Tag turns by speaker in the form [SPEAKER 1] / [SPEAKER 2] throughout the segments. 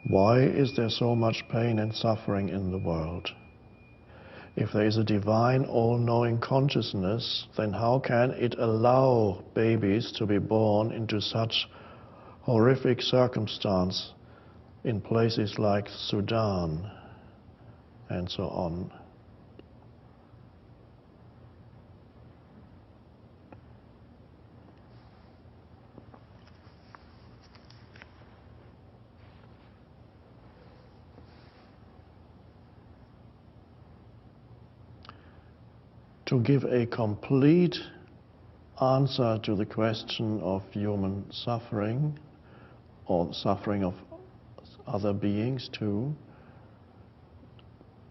[SPEAKER 1] Why is there so much pain and suffering in the world? If there is a divine, all-knowing consciousness, then how can it allow babies to be born into such horrific circumstance in places like Sudan and so on? To give a complete answer to the question of human suffering, or suffering of other beings too,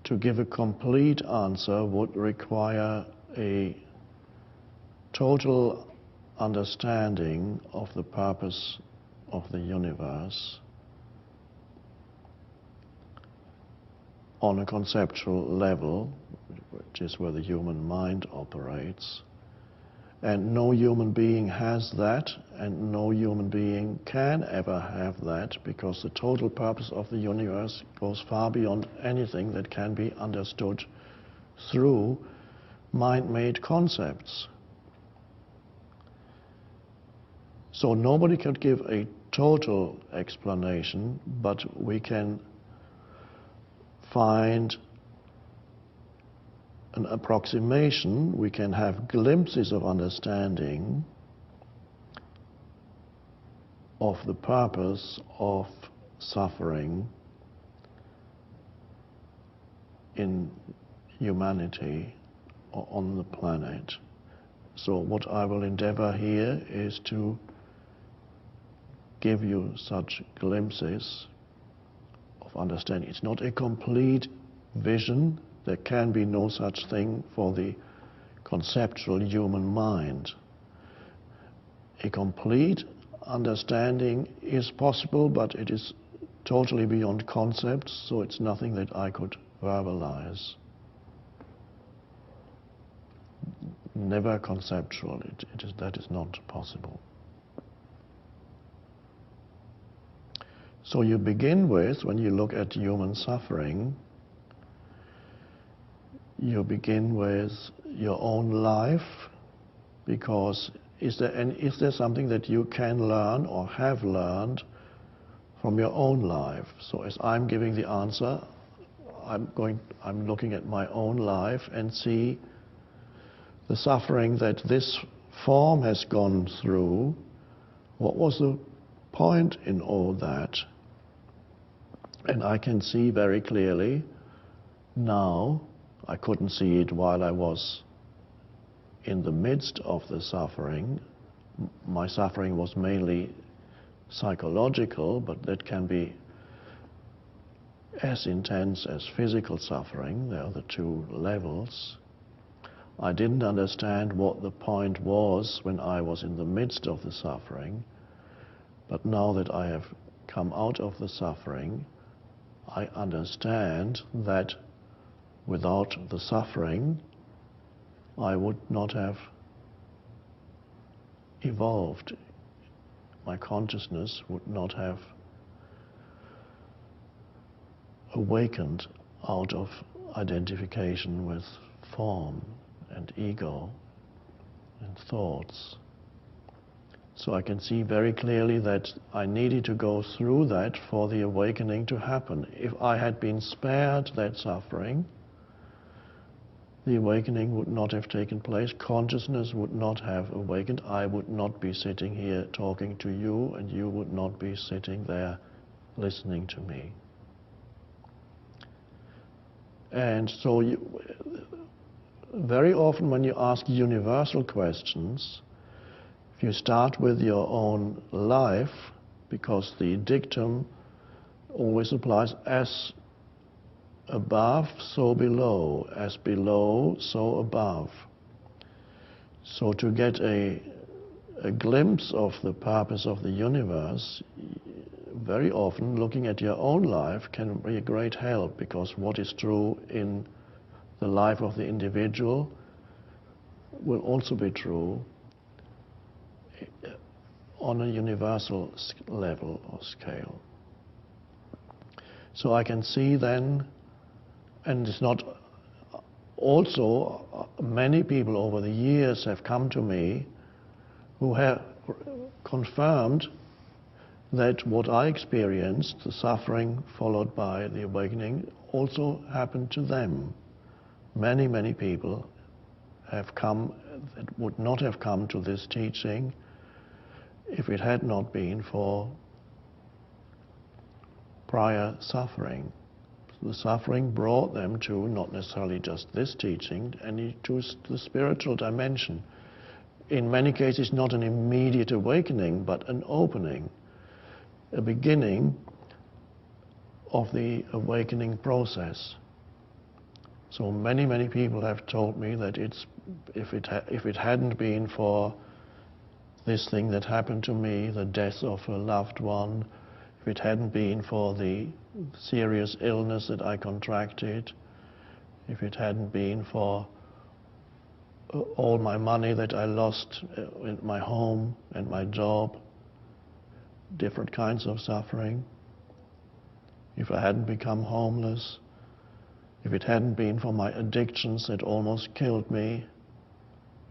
[SPEAKER 1] to give a complete answer would require a total understanding of the purpose of the universe on a conceptual level, which is where the human mind operates. And no human being has that, and no human being can ever have that, because the total purpose of the universe goes far beyond anything that can be understood through mind-made concepts. So nobody could give a total explanation, but we can find an approximation, we can have glimpses of understanding of the purpose of suffering in humanity or on the planet. So what I will endeavor here is to give you such glimpses of understanding. It's not a complete vision. There can be no such thing for the conceptual human mind. A complete understanding is possible, but it is totally beyond concepts, so it's nothing that I could verbalize. Never conceptual. That is not possible. So you begin with, when you look at human suffering, you begin with your own life, because is there something that you can learn or have learned from your own life? So as I'm giving the answer, I'm looking at my own life and see the suffering that this form has gone through. What was the point in all that? And I can see very clearly now. I couldn't see it while I was in the midst of the suffering. My suffering was mainly psychological, but that can be as intense as physical suffering. They are the two levels. I didn't understand what the point was when I was in the midst of the suffering, but now that I have come out of the suffering, I understand that without the suffering, I would not have evolved. My consciousness would not have awakened out of identification with form and ego and thoughts. So I can see very clearly that I needed to go through that for the awakening to happen. If I had been spared that suffering, the awakening would not have taken place, consciousness would not have awakened, I would not be sitting here talking to you, and you would not be sitting there listening to me. And so very often when you ask universal questions, if you start with your own life, because the dictum always applies, as above, so below, as below, so above. So to get a glimpse of the purpose of the universe, very often looking at your own life can be a great help, because what is true in the life of the individual will also be true on a universal level or scale. So I can see then, and it's not, also many people over the years have come to me who have confirmed that what I experienced, the suffering followed by the awakening, also happened to them. Many, many people have come that would not have come to this teaching if it had not been for prior suffering. The suffering brought them to not necessarily just this teaching, and to the spiritual dimension. In many cases, not an immediate awakening, but an opening, a beginning of the awakening process. So many, many people have told me that if it hadn't been for this thing that happened to me, the death of a loved one, if it hadn't been for the serious illness that I contracted, if it hadn't been for all my money that I lost in my home and my job, different kinds of suffering, if I hadn't become homeless, if it hadn't been for my addictions that almost killed me,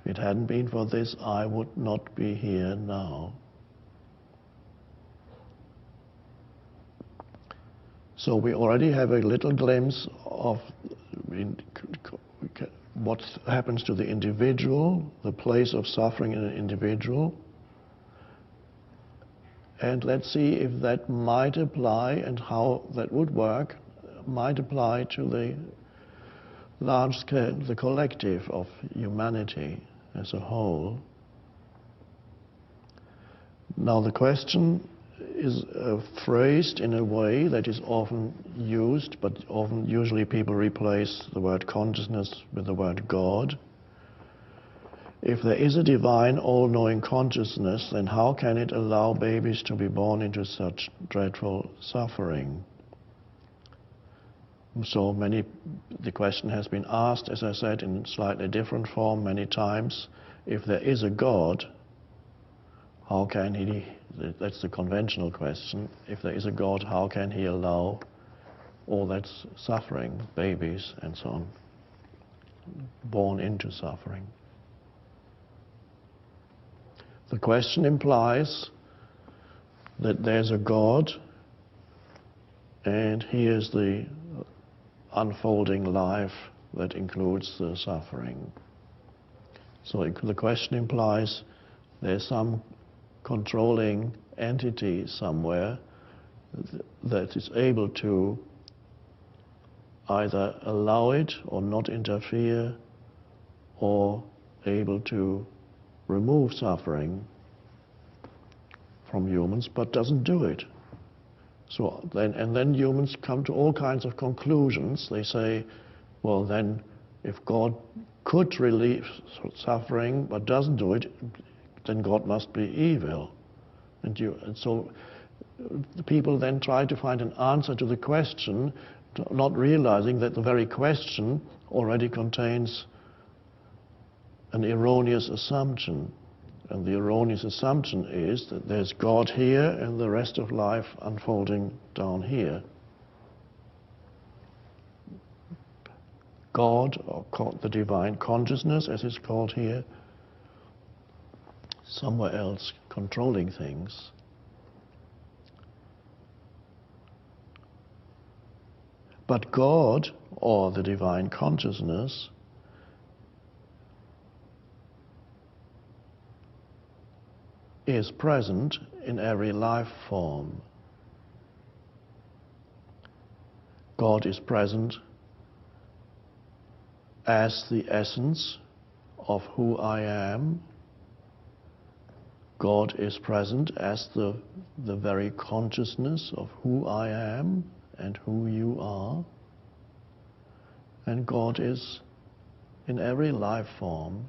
[SPEAKER 1] if it hadn't been for this, I would not be here now. So we already have a little glimpse of what happens to the individual, the place of suffering in an individual. And let's see if that might apply, and how that would work, might apply to the large scale, the collective of humanity as a whole. Now the question is phrased in a way that is often used, but usually people replace the word consciousness with the word God. If there is a divine all-knowing consciousness, then how can it allow babies to be born into such dreadful suffering? So the question has been asked, as I said, in slightly different form many times. If there is a God, how can he, that's the conventional question, if there is a God, how can he allow all that suffering, babies and so on, born into suffering? The question implies that there's a God, and he is the unfolding life that includes the suffering. So the question implies there's some controlling entity somewhere that is able to either allow it or not interfere, or able to remove suffering from humans, but doesn't do it. So then humans come to all kinds of conclusions. They say, well then, if God could relieve suffering but doesn't do it, then God must be evil. And so the people then try to find an answer to the question, not realizing that the very question already contains an erroneous assumption. And the erroneous assumption is that there's God here and the rest of life unfolding down here. God, or the divine consciousness as it's called here, somewhere else controlling things. But God, or the divine consciousness, is present in every life form. God is present as the essence of who I am. God is present as the very consciousness of who I am and who you are. And God is in every life form,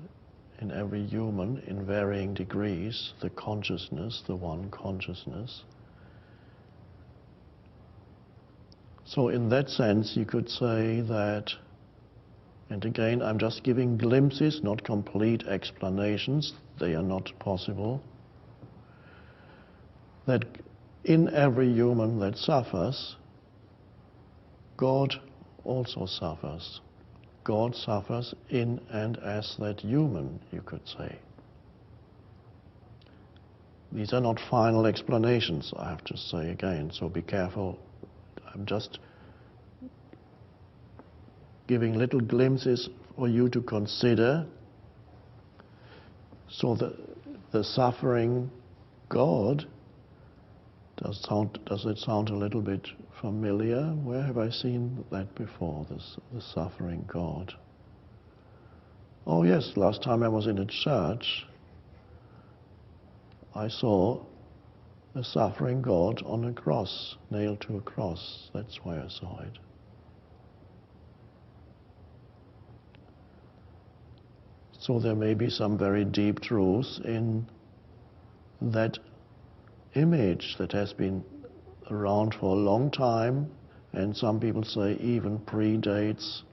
[SPEAKER 1] in every human, in varying degrees, the consciousness, the one consciousness. So in that sense, you could say that, and again, I'm just giving glimpses, not complete explanations, they are not possible, that in every human that suffers, God also suffers. God suffers in and as that human, you could say. These are not final explanations, I have to say again, so be careful. I'm just giving little glimpses for you to consider. So the suffering God, does it sound a little bit familiar? Where have I seen that before, the suffering God? Oh yes, last time I was in a church, I saw a suffering God on a cross, nailed to a cross. That's why I saw it. So there may be some very deep truths in that image that has been around for a long time, and some people say even predates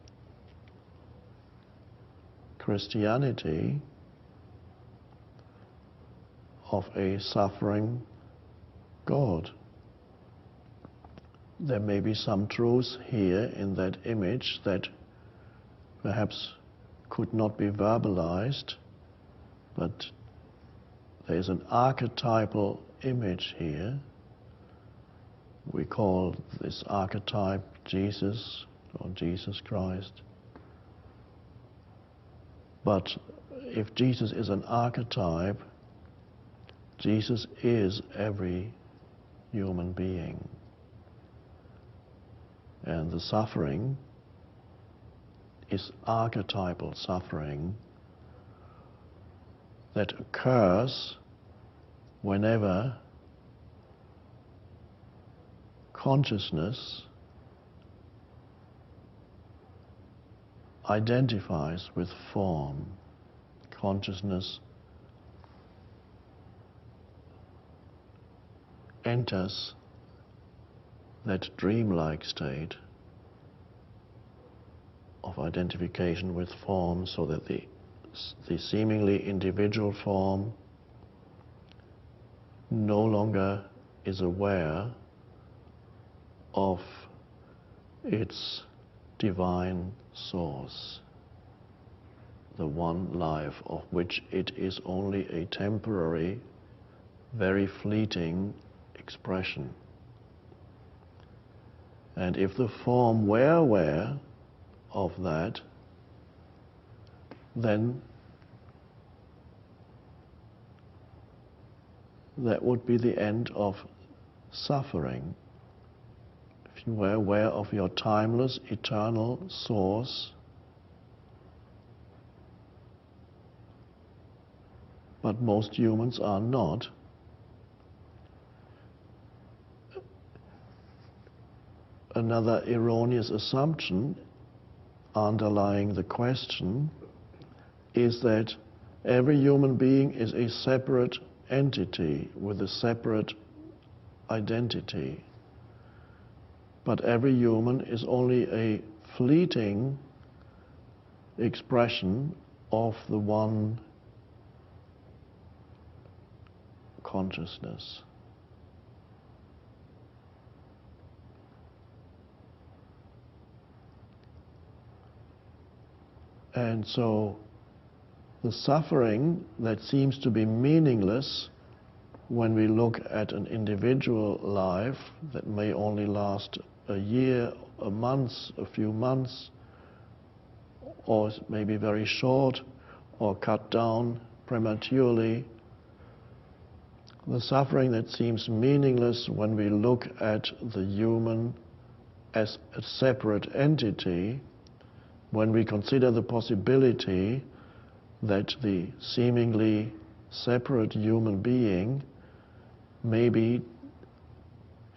[SPEAKER 1] Christianity, of a suffering God. There may be some truth here in that image that perhaps could not be verbalized, but there is an archetypal image here. We call this archetype Jesus or Jesus Christ. But if Jesus is an archetype, Jesus is every human being. And the suffering is archetypal suffering that occurs whenever consciousness identifies with form. Consciousness enters that dreamlike state of identification with form, so that the seemingly individual form no longer is aware of its divine source, the one life of which it is only a temporary, very fleeting expression. And if the form were aware of that, then that would be the end of suffering. If you were aware of your timeless, eternal source, but most humans are not, another erroneous assumption underlying the question is that every human being is a separate entity with a separate identity. But every human is only a fleeting expression of the one consciousness. And so the suffering that seems to be meaningless when we look at an individual life that may only last a year, a month, a few months, or maybe very short, or cut down prematurely. The suffering that seems meaningless when we look at the human as a separate entity, when we consider the possibility that the seemingly separate human being may be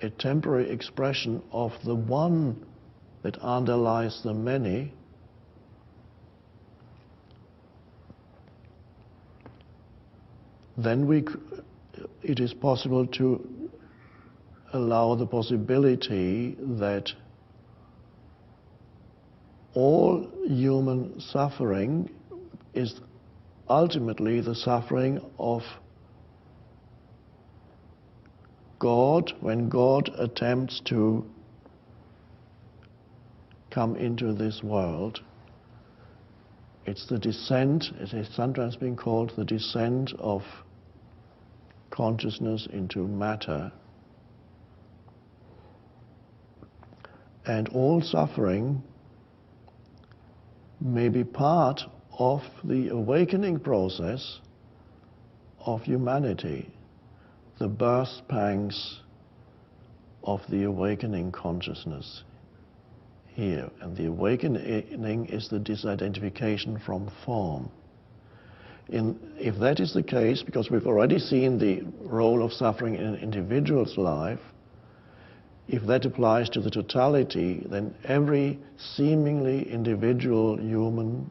[SPEAKER 1] a temporary expression of the one that underlies the many, then it is possible to allow the possibility that all human suffering is ultimately the suffering of God when God attempts to come into this world. It's the descent, it has sometimes been called the descent of consciousness into matter. And all suffering may be part of the awakening process of humanity, the birth pangs of the awakening consciousness here. And the awakening is the disidentification from form. If that is the case, because we've already seen the role of suffering in an individual's life, if that applies to the totality, then every seemingly individual human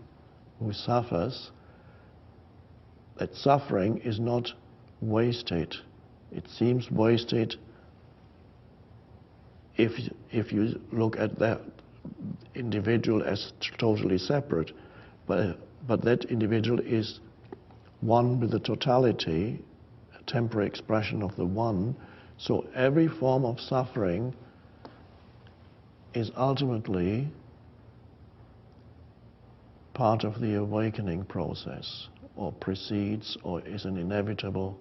[SPEAKER 1] who suffers, that suffering is not wasted. It seems wasted if you look at that individual as totally separate, but that individual is one with the totality, a temporary expression of the one. So every form of suffering is ultimately part of the awakening process, or precedes, or is an inevitable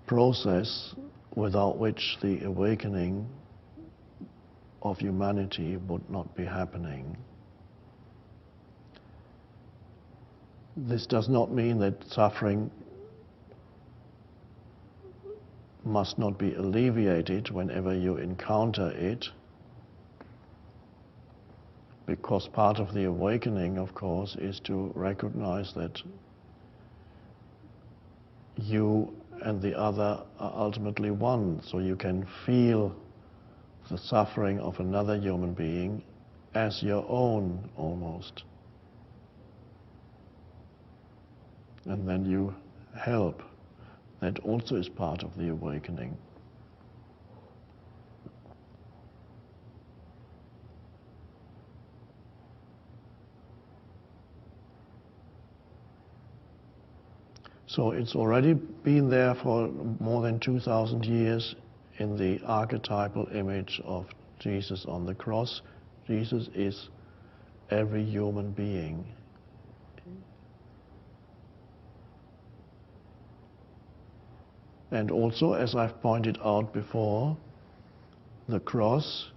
[SPEAKER 1] process without which the awakening of humanity would not be happening. This does not mean that suffering must not be alleviated whenever you encounter it, because part of the awakening, of course, is to recognize that you and the other are ultimately one, so you can feel the suffering of another human being as your own, almost. And then you help. That also is part of the awakening. So it's already been there for more than 2,000 years in the archetypal image of Jesus on the cross. Jesus is every human being. And also, as I've pointed out before, the cross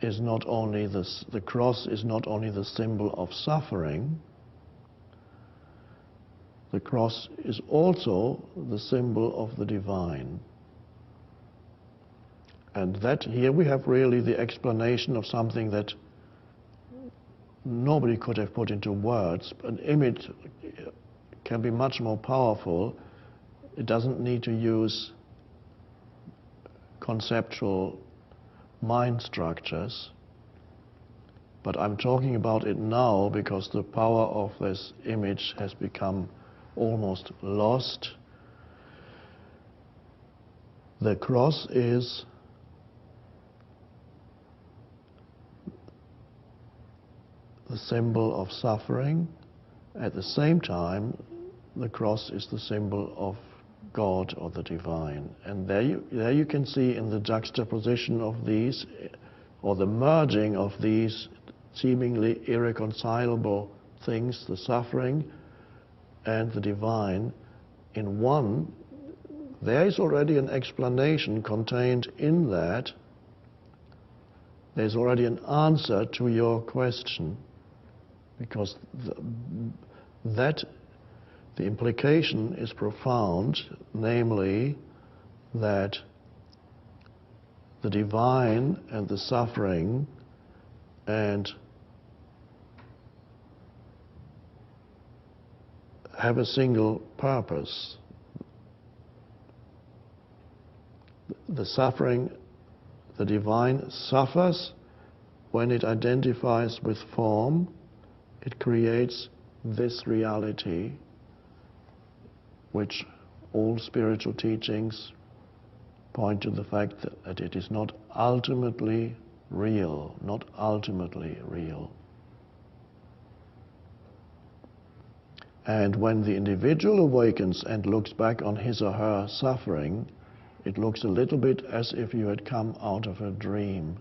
[SPEAKER 1] is not only the cross is not only the symbol of suffering. The cross is also the symbol of the divine. And that here we have really the explanation of something that nobody could have put into words. An image can be much more powerful. It doesn't need to use conceptual mind structures. But I'm talking about it now because the power of this image has become almost lost. The cross is the symbol of suffering. At the same time, the cross is the symbol of God or the divine. And there you can see in the juxtaposition of these, or the merging of these seemingly irreconcilable things, the suffering and the divine, in one, there is already an explanation contained in that. There's already an answer to your question, because the implication is profound, namely that the divine and the suffering and have a single purpose. The suffering, the divine suffers when it identifies with form. It creates this reality, which all spiritual teachings point to the fact that it is not ultimately real, not ultimately real. And when the individual awakens and looks back on his or her suffering, It looks a little bit as if you had come out of a dream.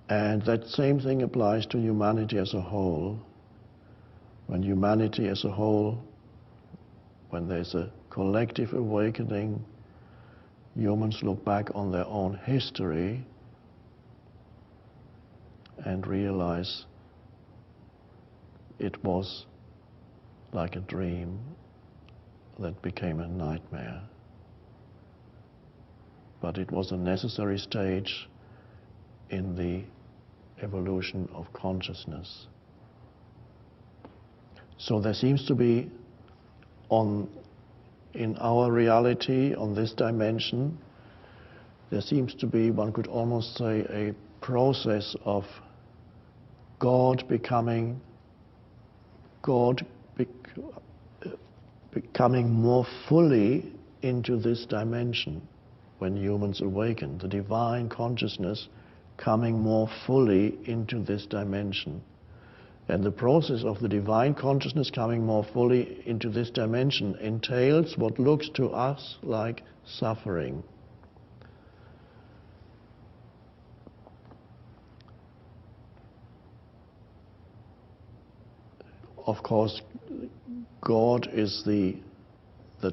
[SPEAKER 1] And that same thing applies to humanity as a whole. When humanity as a whole, when there's a collective awakening, humans look back on their own history and realize it was like a dream that became a nightmare. But it was a necessary stage in the evolution of consciousness. So there seems to be, in our reality, on this dimension, there seems to be, one could almost say, a process of God becoming more fully into this dimension when humans awaken, the divine consciousness coming more fully into this dimension. And the process of the divine consciousness coming more fully into this dimension entails what looks to us like suffering. Of course, God is the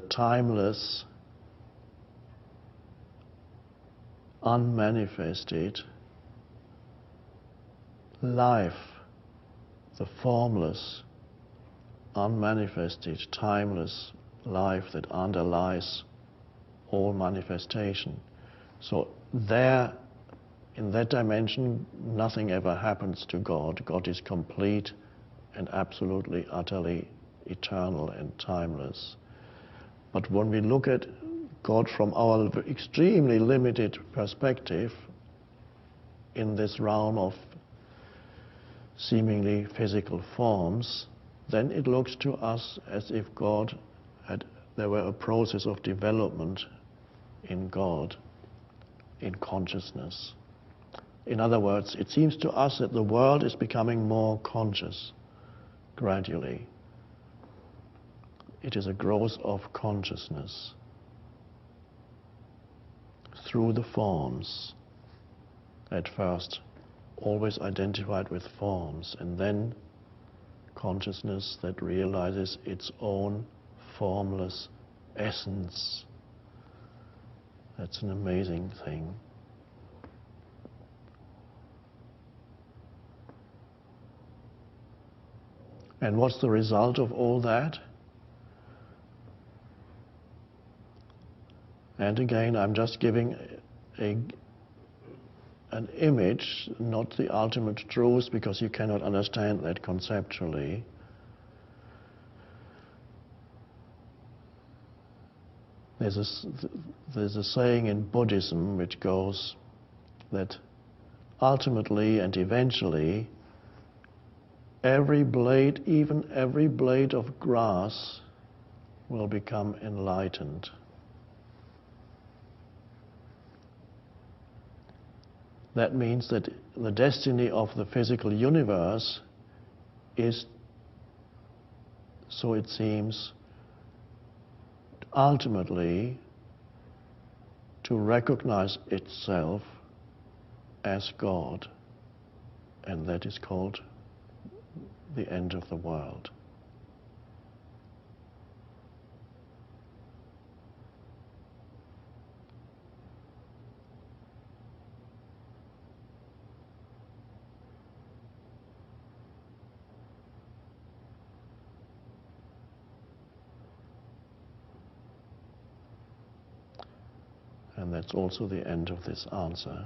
[SPEAKER 1] timeless, unmanifested life, the formless, unmanifested, timeless life that underlies all manifestation. So there, in that dimension, nothing ever happens to God. God is complete and absolutely, utterly eternal and timeless. But when we look at God from our extremely limited perspective in this realm of seemingly physical forms, then it looks to us as if there were a process of development in God, in consciousness. In other words, it seems to us that the world is becoming more conscious gradually. It is a growth of consciousness through the forms, at first always identified with forms, and then consciousness that realizes its own formless essence. That's an amazing thing. And what's the result of all that? And again, I'm just giving an image, not the ultimate truth, because you cannot understand that conceptually. There's a saying in Buddhism which goes that ultimately and eventually every blade, even every blade of grass, will become enlightened. That means that the destiny of the physical universe is, so it seems, ultimately to recognize itself as God, and that is called the end of the world. And that's also the end of this answer.